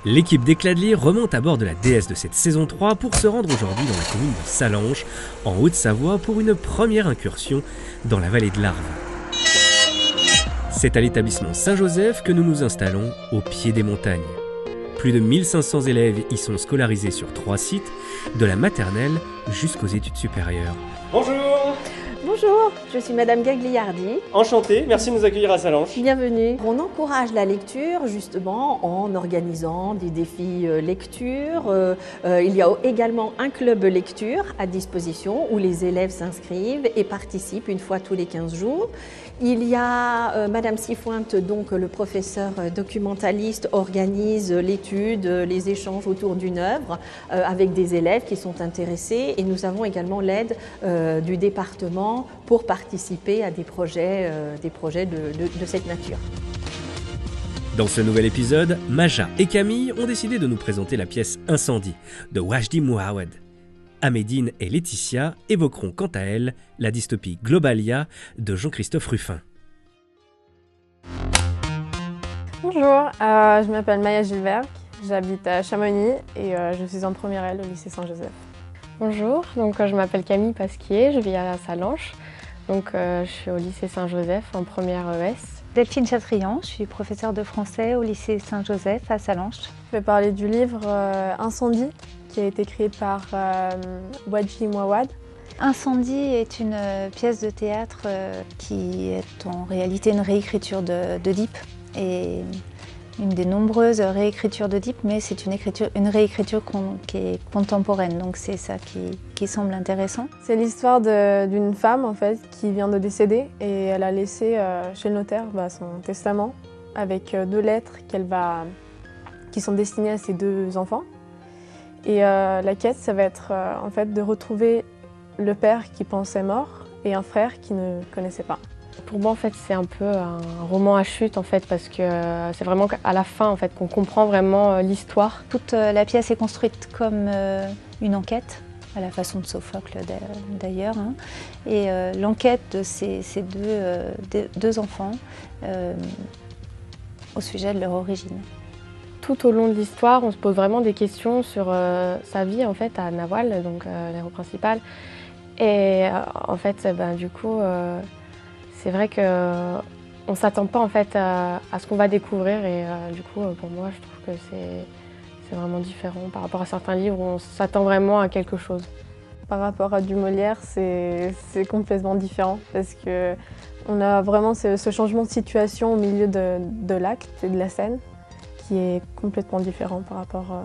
L'équipe d'Éclat de Lire remonte à bord de la DS de cette saison 3 pour se rendre aujourd'hui dans la commune de Sallanches, en Haute-Savoie, pour une première incursion dans la vallée de l'Arve. C'est à l'établissement Saint-Joseph que nous nous installons au pied des montagnes. Plus de 1500 élèves y sont scolarisés sur 3 sites, de la maternelle jusqu'aux études supérieures. Bonjour! Bonjour, je suis Madame Gagliardi. Enchanté, merci de nous accueillir à Sallanches. Bienvenue. On encourage la lecture justement en organisant des défis lecture. Il y a également un club lecture à disposition où les élèves s'inscrivent et participent une fois tous les 15 jours. Il y a Madame Sifointe, donc le professeur documentaliste, organise l'étude, les échanges autour d'une œuvre avec des élèves qui sont intéressés, et nous avons également l'aide du département pour participer à des projets de cette nature. Dans ce nouvel épisode, Maja et Camille ont décidé de nous présenter la pièce Incendie de Wajdi Mouawad. Amédine et Laetitia évoqueront quant à elles la dystopie Globalia de Jean-Christophe Ruffin. Bonjour, je m'appelle Maya Gilbert, j'habite à Chamonix et je suis en première L au lycée Saint-Joseph. Bonjour, donc je m'appelle Camille Pasquier, je vis à Sallanches, donc je suis au lycée Saint-Joseph en première ES. Delphine Chatrian, je suis professeure de français au lycée Saint-Joseph à Sallanches. Je vais parler du livre Incendie, qui a été écrit par Wajdi Mouawad. Incendie est une pièce de théâtre qui est en réalité une réécriture d'Oedipe, et une des nombreuses réécritures d'Oedipe, mais c'est une réécriture qui est contemporaine, donc c'est ça qui semble intéressant. C'est l'histoire d'une femme en fait qui vient de décéder et elle a laissé chez le notaire son testament avec 2 lettres qui sont destinées à ses 2 enfants. Et la quête, ça va être en fait de retrouver le père qui pensait mort et un frère qui ne connaissait pas. Pour moi, en fait, c'est un peu un roman à chute, en fait, parce que c'est vraiment à la fin, en fait, qu'on comprend vraiment l'histoire. Toute la pièce est construite comme une enquête, à la façon de Sophocle d'ailleurs, hein. Et l'enquête de ces deux enfants au sujet de leur origine. Tout au long de l'histoire, on se pose vraiment des questions sur sa vie, en fait, à Nawal, donc l'héros principal. Et en fait, du coup, c'est vrai qu'on ne s'attend pas en fait, à ce qu'on va découvrir, et du coup, pour moi, je trouve que c'est vraiment différent par rapport à certains livres où on s'attend vraiment à quelque chose. Par rapport à du Molière, c'est complètement différent parce qu'on a vraiment ce changement de situation au milieu de l'acte et de la scène qui est complètement différent par rapport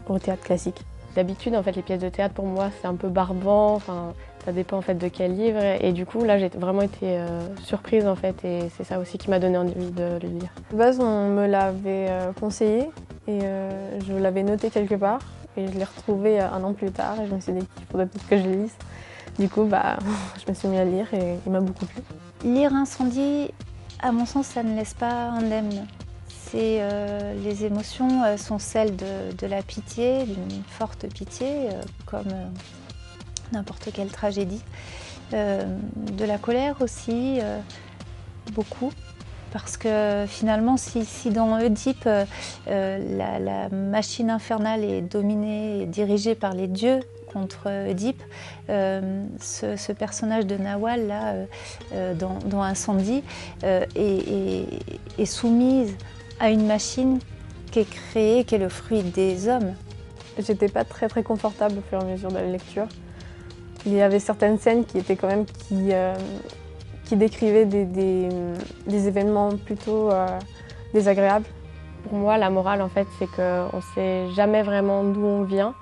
au théâtre classique. D'habitude, en fait, les pièces de théâtre, pour moi, c'est un peu barbant. Enfin, ça dépend en fait de quel livre. Et du coup, là, j'ai vraiment été surprise, en fait. Et c'est ça aussi qui m'a donné envie de le lire. De base, on me l'avait conseillé et je l'avais noté quelque part. Et je l'ai retrouvé 1 an plus tard. Et je me suis dit qu'il faudrait peut-être que je le lise. Du coup, je me suis mis à lire et il m'a beaucoup plu. Lire Incendie, à mon sens, ça ne laisse pas indemne. Les émotions sont celles de la pitié, d'une forte pitié, comme n'importe quelle tragédie. De la colère aussi, beaucoup. Parce que finalement, si dans Oedipe, la machine infernale est dominée et dirigée par les dieux contre Oedipe, ce personnage de Nawal, là, dans Incendie, est soumise à une machine qui est créée, qui est le fruit des hommes. J'étais pas très confortable au fur et à mesure de la lecture. Il y avait certaines scènes qui étaient quand même qui décrivaient des événements plutôt désagréables. Pour moi, la morale, en fait, c'est qu'on ne sait jamais vraiment d'où on vient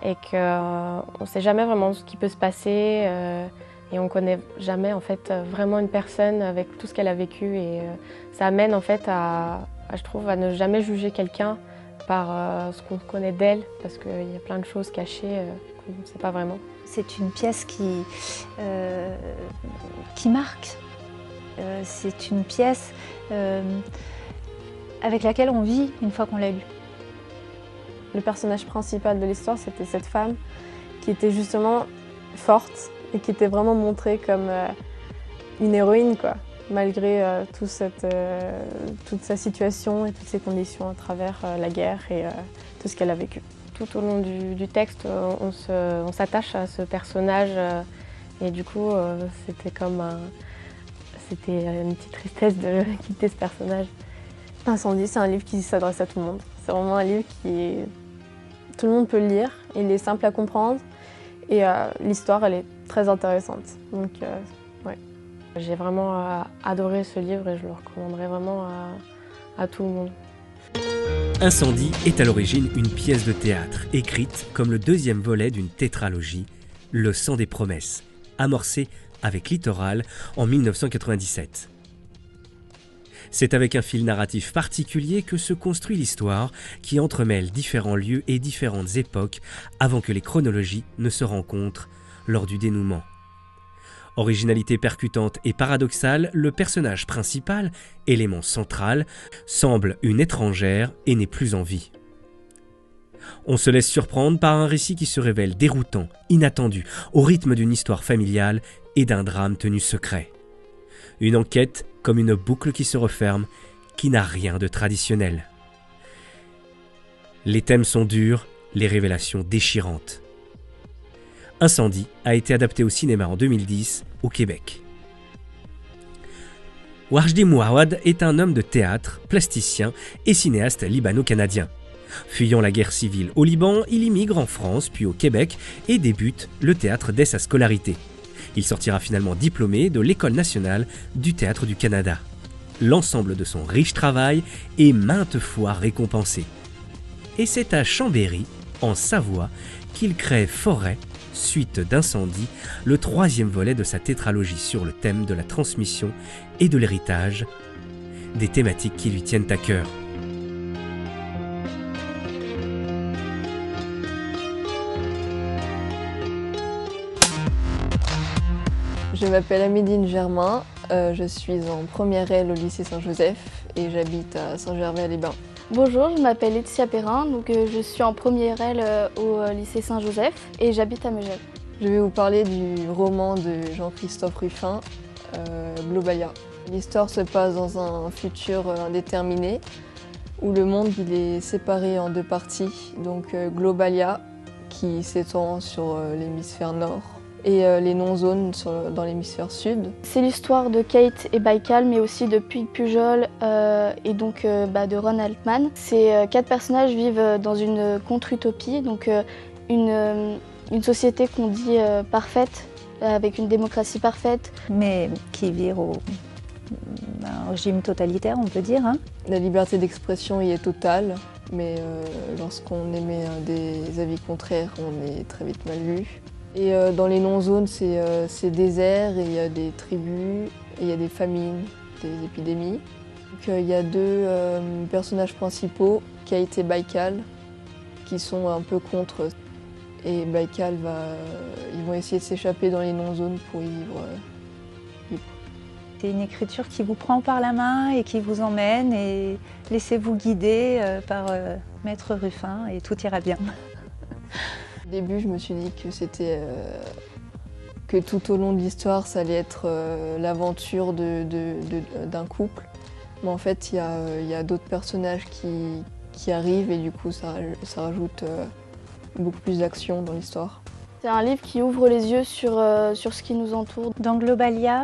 et qu'on ne sait jamais vraiment ce qui peut se passer. Et on ne connaît jamais en fait, vraiment une personne avec tout ce qu'elle a vécu. Et ça amène en fait, je trouve, à ne jamais juger quelqu'un par ce qu'on connaît d'elle, parce qu'il y a plein de choses cachées qu'on ne sait pas vraiment. C'est une pièce qui marque. C'est une pièce avec laquelle on vit une fois qu'on l'a lue. Le personnage principal de l'histoire, c'était cette femme qui était justement forte et qui était vraiment montrée comme une héroïne, quoi, malgré toute sa situation et toutes ses conditions à travers la guerre et tout ce qu'elle a vécu. Tout au long du texte, on s'attache à ce personnage et du coup, c'était une petite tristesse de quitter ce personnage. Incendie, c'est un livre qui s'adresse à tout le monde. C'est vraiment un livre tout le monde peut le lire. Il est simple à comprendre et l'histoire, elle est très intéressante. Donc, ouais. J'ai vraiment adoré ce livre et je le recommanderais vraiment à tout le monde. Incendie est à l'origine une pièce de théâtre, écrite comme le deuxième volet d'une tétralogie, Le sang des promesses, amorcée avec Littoral en 1997. C'est avec un fil narratif particulier que se construit l'histoire qui entremêle différents lieux et différentes époques avant que les chronologies ne se rencontrent lors du dénouement. Originalité percutante et paradoxale, le personnage principal, élément central, semble une étrangère et n'est plus en vie. On se laisse surprendre par un récit qui se révèle déroutant, inattendu, au rythme d'une histoire familiale et d'un drame tenu secret. Une enquête comme une boucle qui se referme, qui n'a rien de traditionnel. Les thèmes sont durs, les révélations déchirantes. Incendie a été adapté au cinéma en 2010 au Québec. Wajdi Mouawad est un homme de théâtre, plasticien et cinéaste libano-canadien. Fuyant la guerre civile au Liban, il immigre en France puis au Québec et débute le théâtre dès sa scolarité. Il sortira finalement diplômé de l'École nationale du théâtre du Canada. L'ensemble de son riche travail est maintes fois récompensé. Et c'est à Chambéry, en Savoie, qu'il crée Forêt, suite d'Incendie, le troisième volet de sa tétralogie sur le thème de la transmission et de l'héritage, des thématiques qui lui tiennent à cœur. Je m'appelle Amédine Germain, je suis en première L au lycée Saint-Joseph et j'habite à Saint-Gervais-les-Bains. Bonjour, je m'appelle Laetitia Perrin, je suis en première L au lycée Saint-Joseph et j'habite à Megève. Je vais vous parler du roman de Jean-Christophe Ruffin, Globalia. L'histoire se passe dans un futur indéterminé où le monde il est séparé en deux parties, donc Globalia qui s'étend sur l'hémisphère nord et les non-zones dans l'hémisphère sud. C'est l'histoire de Kate et Baïkal, mais aussi de Puig-Pujol et donc de Ron Altman. Ces quatre personnages vivent dans une contre-utopie, donc une société qu'on dit parfaite, avec une démocratie parfaite. Mais qui vire au régime totalitaire, on peut dire. Hein. La liberté d'expression y est totale, mais lorsqu'on émet des avis contraires, on est très vite mal vu. Et dans les non-zones, c'est désert et il y a des tribus, et il y a des famines, des épidémies. Donc, il y a deux personnages principaux, Kate et Baïkal, qui sont un peu contre. Et Baïkal ils vont essayer de s'échapper dans les non-zones pour y vivre libre. C'est une écriture qui vous prend par la main et qui vous emmène et laissez-vous guider par Maître Ruffin et tout ira bien. Au début, je me suis dit que tout au long de l'histoire, ça allait être l'aventure d'un couple. Mais en fait, il y a d'autres personnages qui arrivent et du coup, ça rajoute beaucoup plus d'action dans l'histoire. C'est un livre qui ouvre les yeux sur ce qui nous entoure. Dans Globalia,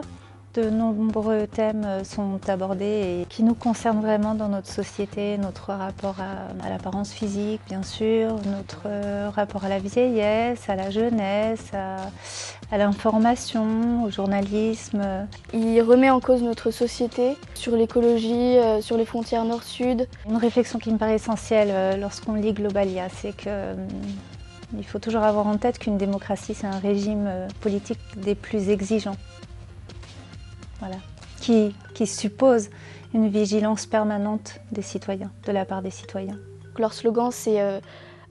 de nombreux thèmes sont abordés et qui nous concernent vraiment dans notre société, notre rapport à l'apparence physique, bien sûr, notre rapport à la vieillesse, à la jeunesse, à l'information, au journalisme. Il remet en cause notre société, sur l'écologie, sur les frontières nord-sud. Une réflexion qui me paraît essentielle lorsqu'on lit Globalia, c'est qu'il faut toujours avoir en tête qu'une démocratie, c'est un régime politique des plus exigeants. Voilà. Qui suppose une vigilance permanente des citoyens, de la part des citoyens. Donc leur slogan c'est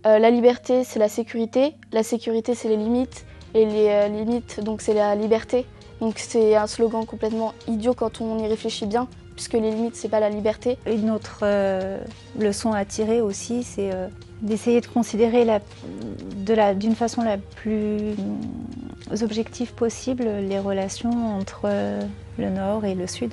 la liberté c'est la sécurité c'est les limites, et les limites donc c'est la liberté. Donc c'est un slogan complètement idiot quand on y réfléchit bien, puisque les limites c'est pas la liberté. Une autre leçon à tirer aussi, c'est d'essayer de considérer d'une façon la plus objective possible les relations entre le Nord et le Sud.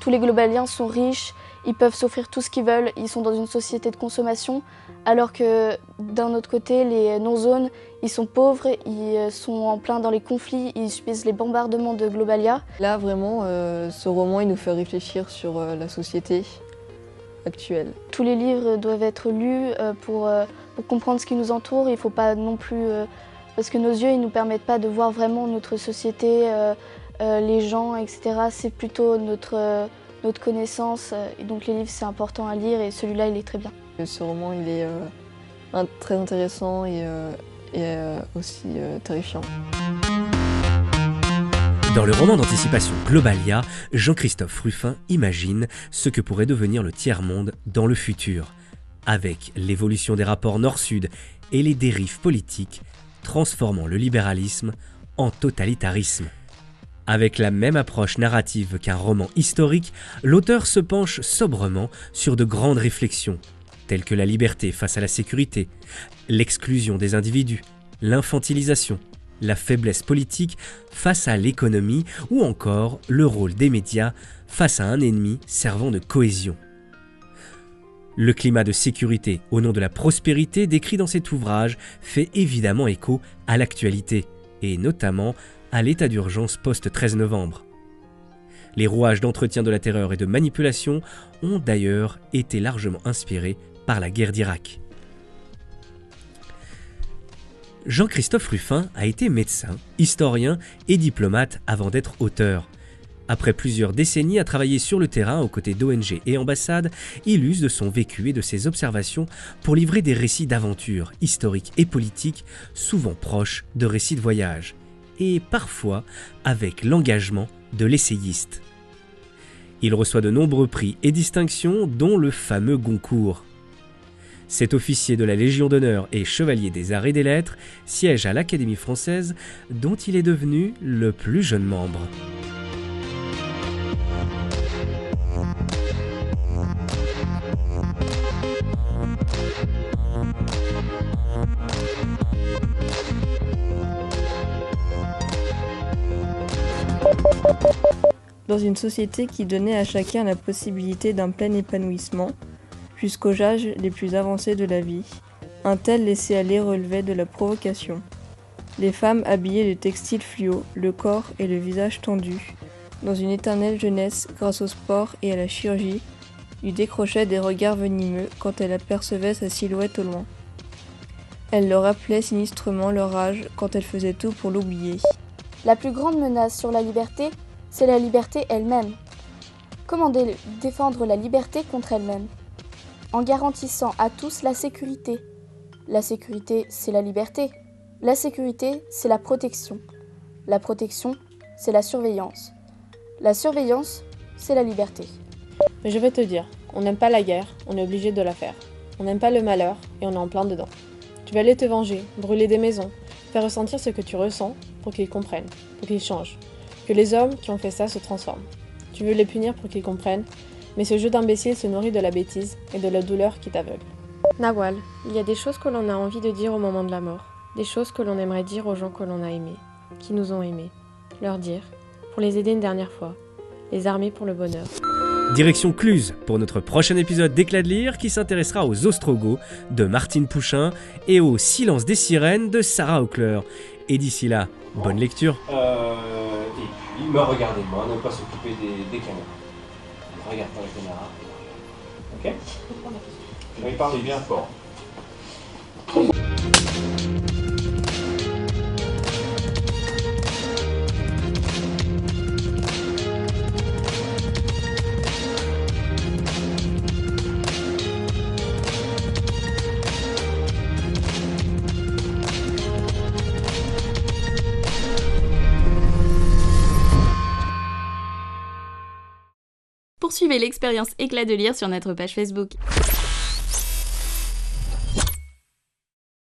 Tous les globaliens sont riches, ils peuvent s'offrir tout ce qu'ils veulent, ils sont dans une société de consommation, alors que d'un autre côté, les non-zones, ils sont pauvres, ils sont en plein dans les conflits, ils subissent les bombardements de globalia. Là, vraiment, ce roman, il nous fait réfléchir sur la société actuelle. Tous les livres doivent être lus pour comprendre ce qui nous entoure. Il ne faut pas non plus... parce que nos yeux, ils ne nous permettent pas de voir vraiment notre société, les gens, etc. C'est plutôt notre connaissance. Et donc les livres, c'est important à lire et celui-là, il est très bien. Ce roman, il est très intéressant et aussi terrifiant. Dans le roman d'anticipation Globalia, Jean-Christophe Ruffin imagine ce que pourrait devenir le tiers-monde dans le futur, avec l'évolution des rapports nord-sud et les dérives politiques transformant le libéralisme en totalitarisme. Avec la même approche narrative qu'un roman historique, l'auteur se penche sobrement sur de grandes réflexions, telles que la liberté face à la sécurité, l'exclusion des individus, l'infantilisation, la faiblesse politique face à l'économie ou encore le rôle des médias face à un ennemi servant de cohésion. Le climat de sécurité au nom de la prospérité décrit dans cet ouvrage fait évidemment écho à l'actualité et notamment à l'état d'urgence post-13 novembre. Les rouages d'entretien de la terreur et de manipulation ont d'ailleurs été largement inspirés par la guerre d'Irak. Jean-Christophe Ruffin a été médecin, historien et diplomate avant d'être auteur. Après plusieurs décennies à travailler sur le terrain aux côtés d'ONG et ambassades, il use de son vécu et de ses observations pour livrer des récits d'aventures historiques et politiques, souvent proches de récits de voyage, et parfois avec l'engagement de l'essayiste. Il reçoit de nombreux prix et distinctions, dont le fameux Goncourt. Cet officier de la Légion d'honneur et chevalier des arts et des lettres siège à l'Académie française, dont il est devenu le plus jeune membre. Dans une société qui donnait à chacun la possibilité d'un plein épanouissement, jusqu'aux âges les plus avancés de la vie, un tel laisser-aller relevait de la provocation. Les femmes habillées de textiles fluo, le corps et le visage tendus, dans une éternelle jeunesse grâce au sport et à la chirurgie, lui décrochaient des regards venimeux quand elle apercevait sa silhouette au loin. Elle leur rappelait sinistrement leur âge quand elle faisait tout pour l'oublier. La plus grande menace sur la liberté, c'est la liberté elle-même. Comment défendre la liberté contre elle-même ? En garantissant à tous la sécurité. La sécurité, c'est la liberté. La sécurité, c'est la protection. La protection, c'est la surveillance. La surveillance, c'est la liberté. Mais je vais te dire, on n'aime pas la guerre, on est obligé de la faire. On n'aime pas le malheur et on est en plein dedans. Tu vas aller te venger, brûler des maisons, faire ressentir ce que tu ressens pour qu'ils comprennent, pour qu'ils changent. Que les hommes qui ont fait ça se transforment. Tu veux les punir pour qu'ils comprennent, mais ce jeu d'imbécile se nourrit de la bêtise et de la douleur qui t'aveugle. Nawal, il y a des choses que l'on a envie de dire au moment de la mort, des choses que l'on aimerait dire aux gens que l'on a aimés, qui nous ont aimés. Leur dire, pour les aider une dernière fois, les armer pour le bonheur. Direction Cluse pour notre prochain épisode d'Éclat de lire qui s'intéressera aux Ostrogoths de Martine Pouchin et au Silence des sirènes de Sarah Aucleur. Et d'ici là, bonne lecture. Et puis, me regarder moi, ne pas s'occuper des caméras. Regarde pas la caméra. Ok? Oui, parlez bien fort. Poursuivez l'expérience Éclat de lire sur notre page Facebook.